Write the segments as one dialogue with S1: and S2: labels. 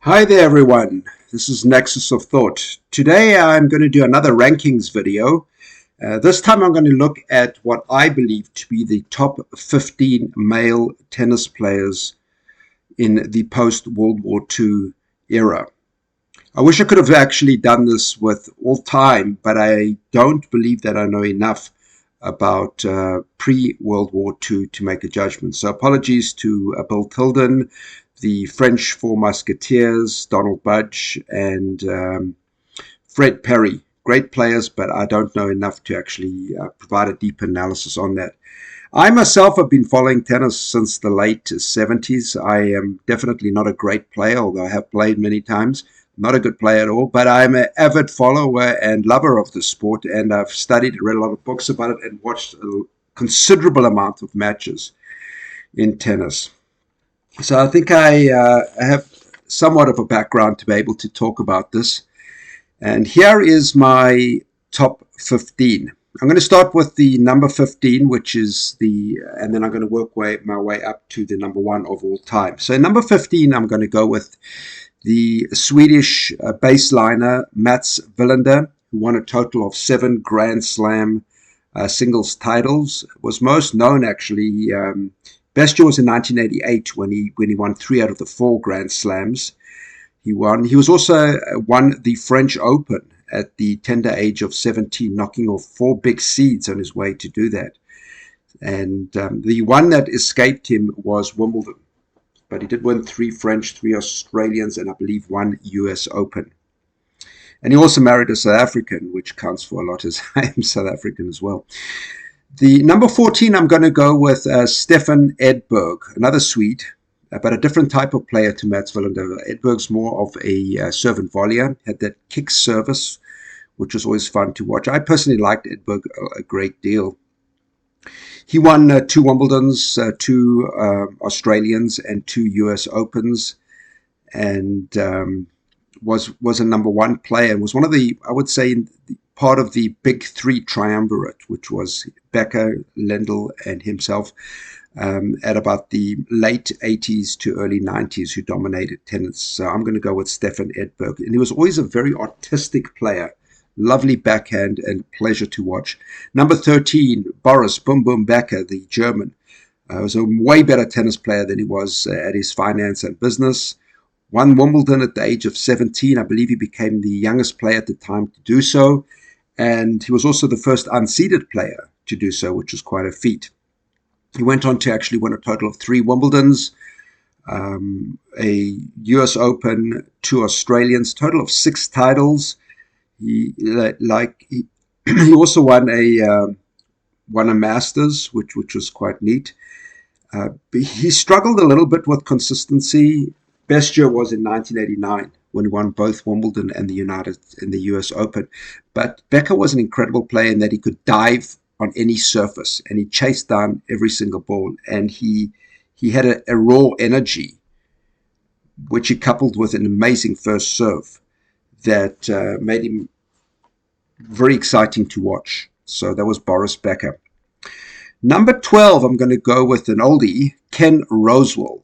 S1: Hi there everyone, this is Nexus of Thought. Today I'm going to do another rankings video. This time I'm going to look at what I believe to be the top 15 male tennis players in the post-World War II era. I wish I could have actually done this with all time, but I don't believe that I know enough about pre-World War II to make a judgment. So apologies to Bill Tilden, the French Four Musketeers, Donald Budge, and Fred Perry. Great players, but I don't know enough to actually provide a deep analysis on that. I myself have been following tennis since the late 70s. I am definitely not a great player, although I have played many times. Not a good player at all, but I'm an avid follower and lover of the sport, and I've studied and read a lot of books about it and watched a considerable amount of matches in tennis. So I think I have somewhat of a background to be able to talk about this. And here is my top 15. I'm going to start with the number 15, which is and then I'm going to work my way up to the number one of all time. So number 15, I'm going to go with the Swedish baseliner Mats Wilander, who won a total of 7 Grand Slam singles titles. Was most known actually. Best year was in 1988 when he won 3 out of the 4 Grand Slams. He won. He was also won the French Open at the tender age of 17, knocking off 4 big seeds on his way to do that. And the one that escaped him was Wimbledon. But he did win 3 French, 3 Australians, and I believe 1 US Open. And he also married a South African, which counts for a lot, as I am South African as well. The number 14, I'm going to go with Stefan Edberg, another Swede, but a different type of player to Mats Wilander. Edberg's more of a serve and volleyer, had that kick service, which was always fun to watch. I personally liked Edberg a great deal. He won 2 Wimbledons, 2 Australians, and 2 US Opens, and was a number 1 player, and was one of the, I would say, part of the big 3 triumvirate, which was Becker, Lendl, and himself, at about the late 80s to early 90s, who dominated tennis. So I'm going to go with Stefan Edberg. And he was always a very artistic player. Lovely backhand and pleasure to watch. Number 13, Boris Boom Boom Becker, the German. Was a way better tennis player than he was at his finance and business. Won Wimbledon at the age of 17. I believe he became the youngest player at the time to do so. And he was also the first unseeded player to do so, which was quite a feat. He went on to actually win a total of 3 Wimbledons, a US Open, 2 Australians, total of 6 titles. He also won a Masters, which was quite neat. He struggled a little bit with consistency. Best year was in 1989 when he won both Wimbledon and the US Open. But Becker was an incredible player in that he could dive on any surface and he chased down every single ball, and he had a raw energy, which he coupled with an amazing first serve that made him very exciting to watch. So that was Boris Becker. Number 12, I'm going to go with an oldie, Ken Rosewall,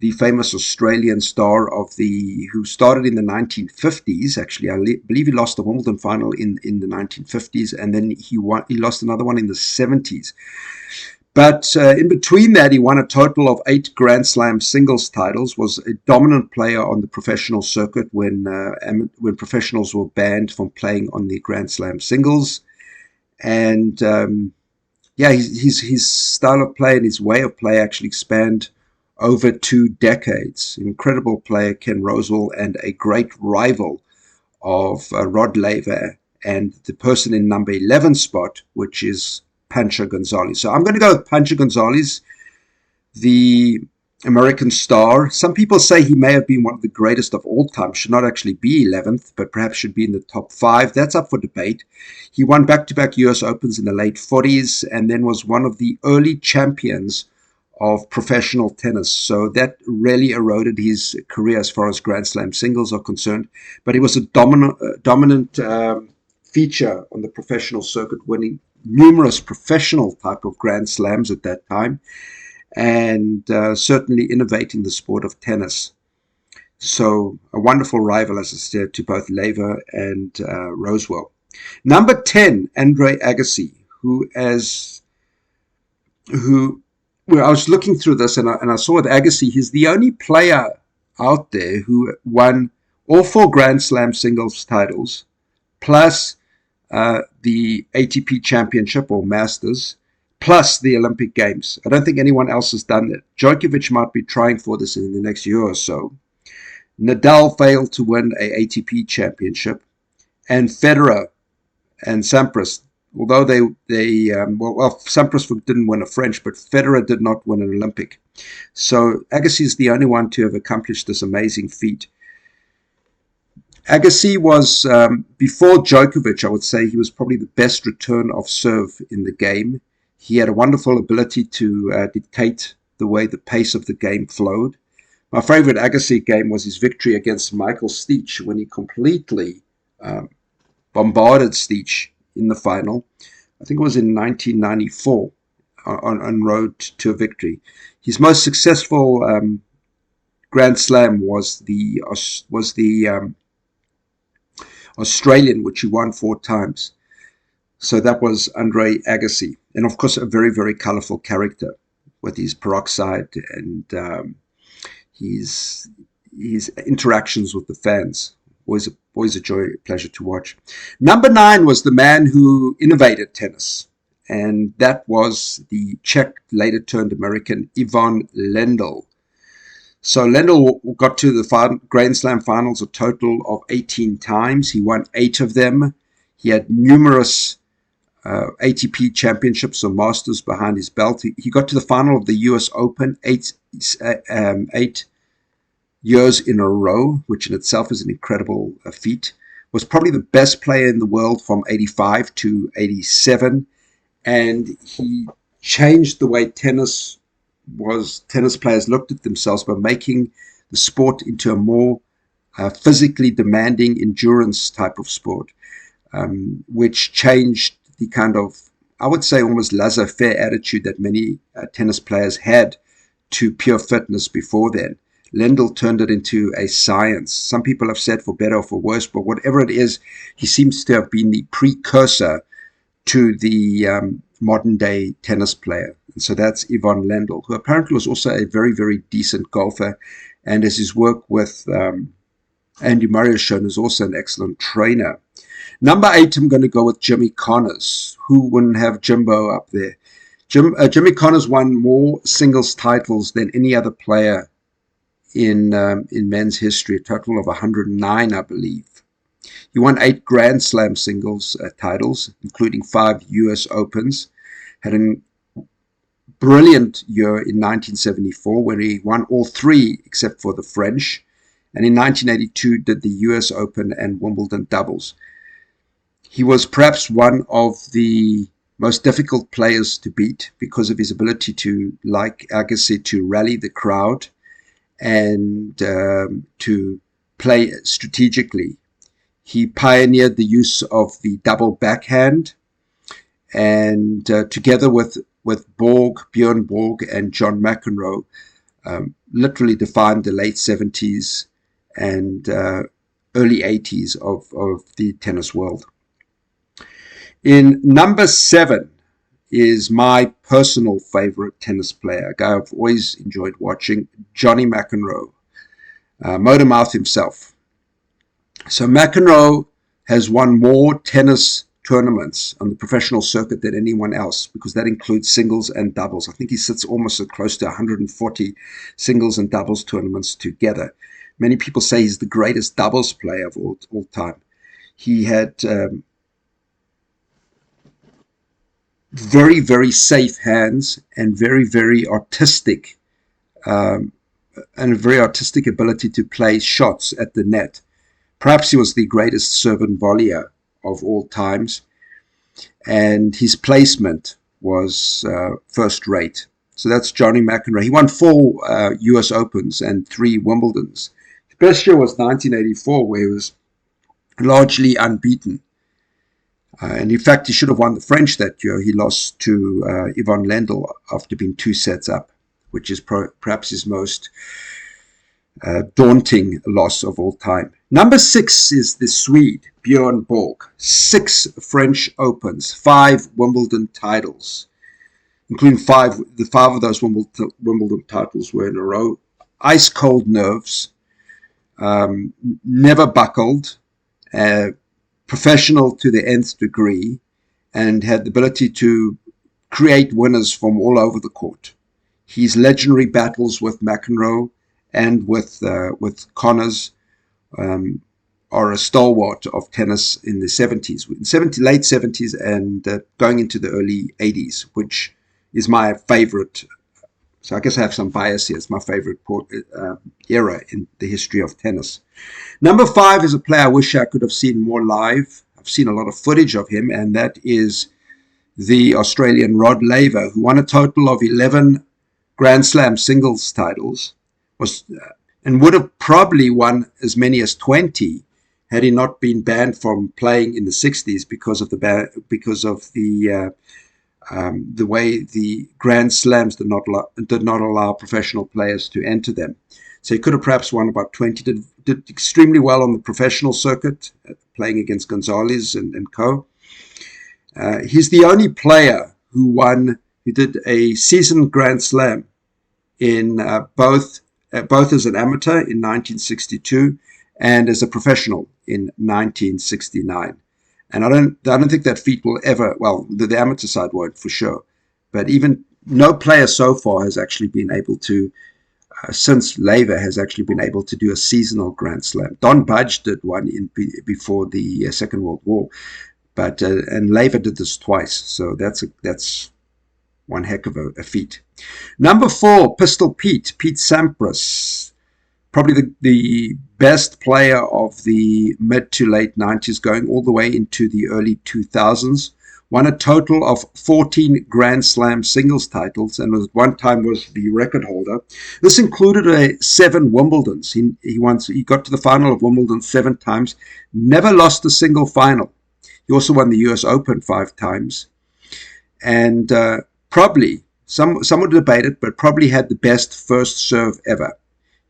S1: the famous Australian star who started in the 1950s. Actually, I believe he lost the Wimbledon final in the 1950s, and then he lost another one in the 70s. But in between that, he won a total of 8 Grand Slam singles titles, was a dominant player on the professional circuit when professionals were banned from playing on the Grand Slam singles. And his style of play and his way of play actually spanned over 2 decades. Incredible player, Ken Rosewall, and a great rival of Rod Laver and the person in number 11 spot, which is Pancho Gonzalez. So I'm going to go with Pancho Gonzalez, the American star. Some people say he may have been one of the greatest of all time. Should not actually be 11th, but perhaps should be in the top 5. That's up for debate. He won back-to-back US Opens in the late 40s and then was one of the early champions of professional tennis. So that really eroded his career as far as Grand Slam singles are concerned. But he was a dominant feature on the professional circuit, winning numerous professional type of Grand Slams at that time, and certainly innovating the sport of tennis. So a wonderful rival, as I said, to both Lever and Rosewell. Number 10, Andre Agassi, who well, I was looking through this and I saw with Agassi, he's the only player out there who won all 4 Grand Slam singles titles, plus the ATP Championship or Masters, plus the Olympic Games. I don't think anyone else has done that. Djokovic might be trying for this in the next year or so. Nadal failed to win a ATP championship, and Federer and Sampras, although Sampras didn't win a French, but Federer did not win an Olympic. So Agassi is the only one to have accomplished this amazing feat. Agassi was, before Djokovic, I would say he was probably the best return of serve in the game. He had a wonderful ability to dictate the way the pace of the game flowed. My favorite Agassi game was his victory against Michael Stich when he completely bombarded Stich in the final. I think it was in 1994 on road to a victory. His most successful Grand Slam was the Australian, which he won 4 times. So that was Andre Agassi. And of course, a very, very colorful character with his peroxide and his interactions with the fans. Always a joy, pleasure to watch. Number 9 was the man who innovated tennis, and that was the Czech, later turned American, Ivan Lendl. So Lendl got to the Grand Slam finals a total of 18 times. He won 8 of them. He had numerous ATP championships or masters behind his belt. He got to the final of the US Open 8 years in a row, which in itself is an incredible feat. Was probably the best player in the world from 85 to 87, and he changed the way tennis players looked at themselves by making the sport into a more physically demanding endurance type of sport, which changed the kind of, I would say, almost laissez-faire attitude that many tennis players had to pure fitness before then. Lendl turned it into a science. Some people have said for better or for worse, but whatever it is, he seems to have been the precursor to the modern-day tennis player. And so that's Ivan Lendl, who apparently was also a very, very decent golfer, and as his work with Andy Murray has shown, is also an excellent trainer. Number 8, I'm going to go with Jimmy Connors. Who wouldn't have Jimbo up there? Jimmy Connors won more singles titles than any other player in men's history, a total of 109, I believe. He won 8 Grand Slam singles titles, including 5 US Opens. Had a brilliant year in 1974 when he won all 3 except for the French. And in 1982 did the US Open and Wimbledon doubles. He was perhaps one of the most difficult players to beat because of his ability to, like Agassi, to rally the crowd and to play strategically. He pioneered the use of the double backhand, and together with Björn Borg and John McEnroe, literally defined the late 70s and early 80s of the tennis world. In number 7 is my personal favorite tennis player, a guy I've always enjoyed watching, Johnny McEnroe, Motor Mouth himself. So McEnroe has won more tennis tournaments on the professional circuit than anyone else, because that includes singles and doubles. I think he sits almost at close to 140 singles and doubles tournaments together. Many people say he's the greatest doubles player of all time. He had very, very safe hands and very, very artistic and a very artistic ability to play shots at the net. Perhaps he was the greatest servant volleyer of all times, and his placement was first rate. So that's Johnny McEnroe. He won 4 US Opens and 3 Wimbledons. His best year was 1984, where he was largely unbeaten. And in fact, he should have won the French that year. He lost to Ivan Lendl after being 2 sets up, which is perhaps his most daunting loss of all time. Number 6 is the Swede, Björn Borg. 6 French Opens, 5 Wimbledon titles, including 5 of those Wimbledon titles were in a row. Ice cold nerves, never buckled, professional to the nth degree, and had the ability to create winners from all over the court. His legendary battles with McEnroe and with Connors are a stalwart of tennis in the 70s, late 70s and going into the early 80s, which is my favorite. So I guess I have some bias here. It's my favorite era in the history of tennis. Number 5 is a player I wish I could have seen more live. I've seen a lot of footage of him, and that is the Australian Rod Laver, who won a total of 11 Grand Slam singles titles, and would have probably won as many as 20 had he not been banned from playing in the 60s because of the way the Grand Slams did not allow professional players to enter them. So he could have perhaps won about 20. Did extremely well on the professional circuit, playing against Gonzalez and co. He's the only player who did a season Grand Slam in both as an amateur in 1962 and as a professional in 1969. And I don't think that feat will ever, well, the amateur side won't for sure, but even no player so far has actually been able to, since Laver has actually been able to do a seasonal Grand Slam. Don Budge did one before the Second World War, but and Laver did this twice, so that's one heck of a feat. Number 4, Pistol Pete Sampras, probably the best player of the mid to late 90s, going all the way into the early 2000s. Won a total of 14 Grand Slam singles titles, and at one time was the record holder. This included 7 Wimbledons. He got to the final of Wimbledon 7 times, never lost a single final. He also won the US Open 5 times, and probably, some would debate it, but probably had the best first serve ever.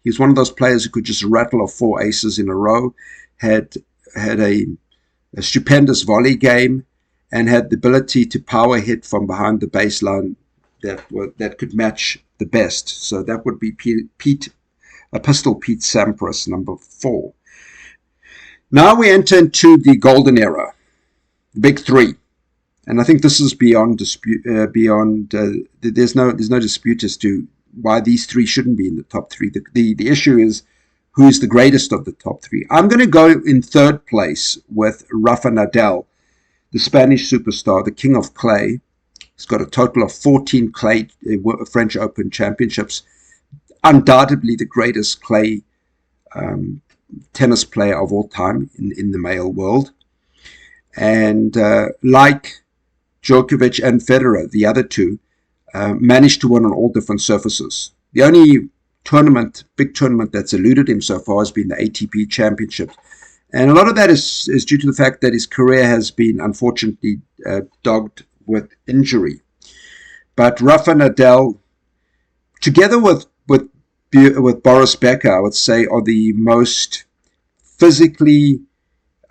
S1: He was one of those players who could just rattle off 4 aces in a row, had a stupendous volley game, and had the ability to power hit from behind the baseline that could match the best. So that would be Pistol Pete Sampras, number 4. Now we enter into the golden era, the big 3. And I think this is beyond dispute. There's no dispute as to why these 3 shouldn't be in the top 3. The issue is who is the greatest of the top 3. I'm going to go in 3rd place with Rafa Nadal, the Spanish superstar, the king of clay. He's got a total of 14 clay French Open championships. Undoubtedly the greatest clay tennis player of all time in the male world. And like Djokovic and Federer, the other 2, managed to win on all different surfaces. The only big tournament that's eluded him so far has been the ATP Championship. And a lot of that is due to the fact that his career has been, unfortunately, dogged with injury. But Rafa Nadal, together with Boris Becker, I would say, are the most physically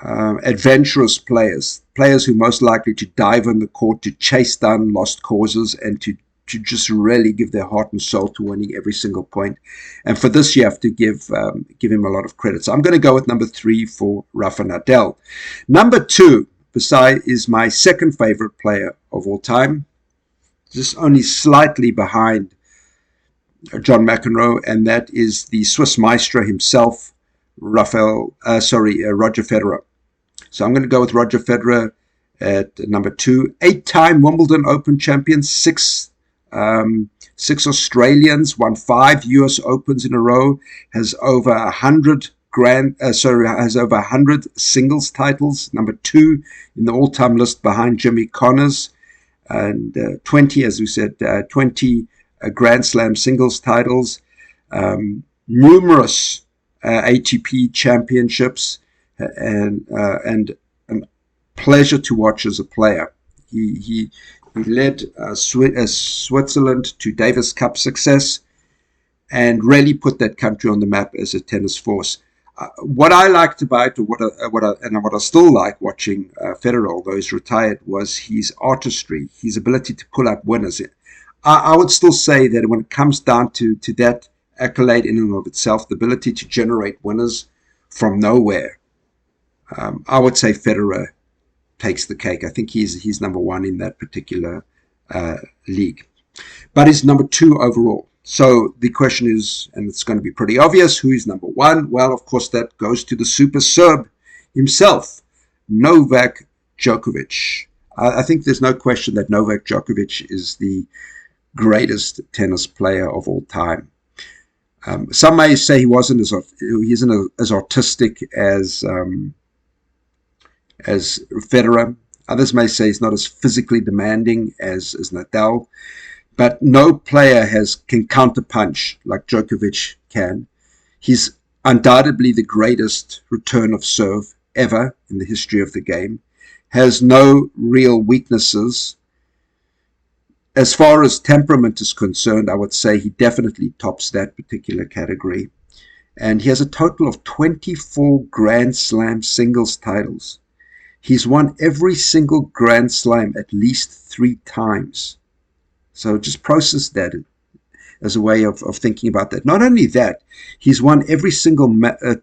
S1: adventurous players who are most likely to dive on the court, to chase down lost causes, and to just really give their heart and soul to winning every single point. And for this, you have to give him a lot of credit. So I'm going to go with number 3 for Rafa Nadal. Number 2, is my second favorite player of all time, just only slightly behind John McEnroe, and that is the Swiss maestro himself, Roger Federer. So I'm going to go with Roger Federer at number 2. 8-time Wimbledon Open champion, 6 Australians, won 5 US Opens in a row, has over 100 singles titles, number 2 in the all-time list behind Jimmy Connors, and 20, as we said, 20 Grand Slam singles titles, numerous ATP championships, and a pleasure to watch as a player. He led Switzerland to Davis Cup success, and really put that country on the map as a tennis force. What I liked about, or what I still like watching Federer, although he's retired, was his artistry, his ability to pull out winners. I would still say that when it comes down to that accolade in and of itself, the ability to generate winners from nowhere, I would say Federer takes the cake. I think he's number one in that particular league, but he's number two overall. So the question is, and it's going to be pretty obvious, who is number one? Well, of course, that goes to the super Serb himself, Novak Djokovic. I think there's no question that Novak Djokovic is the greatest tennis player of all time. Some may say he isn't as artistic as Federer. Others may say he's not as physically demanding as Nadal. But no player can counterpunch like Djokovic can. He's undoubtedly the greatest return of serve ever in the history of the game. Has no real weaknesses. As far as temperament is concerned, I would say he definitely tops that particular category. And he has a total of 24 Grand Slam singles titles. He's won every single Grand Slam at least 3 times. So just process that as a way of thinking about that. Not only that, he's won every single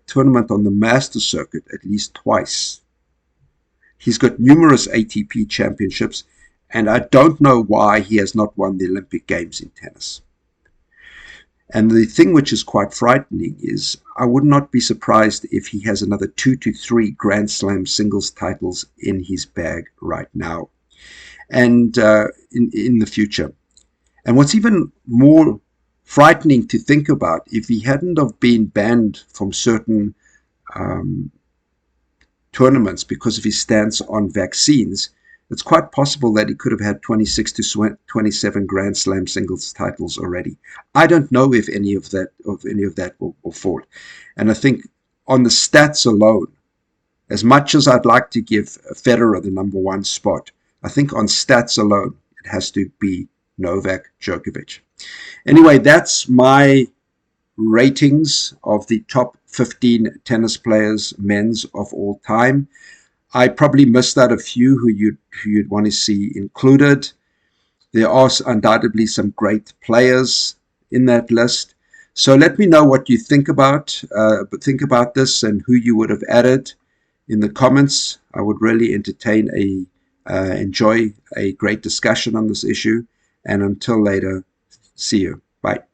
S1: tournament on the Masters circuit at least twice. He's got numerous ATP championships, and I don't know why he has not won the Olympic Games in tennis. And the thing which is quite frightening is I would not be surprised if he has another 2 to 3 Grand Slam singles titles in his bag right now and in the future. And what's even more frightening to think about, if he hadn't have been banned from certain tournaments because of his stance on vaccines, it's quite possible that he could have had 26 to 27 Grand Slam singles titles already. I don't know if any of that will fall. And I think on the stats alone, as much as I'd like to give Federer the number one spot, I think on stats alone, it has to be Novak Djokovic. Anyway, that's my ratings of the top 15 tennis players, men's of all time. I probably missed out a few who you'd want to see included. There are undoubtedly some great players in that list. So let me know what you think about this and who you would have added in the comments. I would really enjoy a great discussion on this issue. And until later, see you. Bye.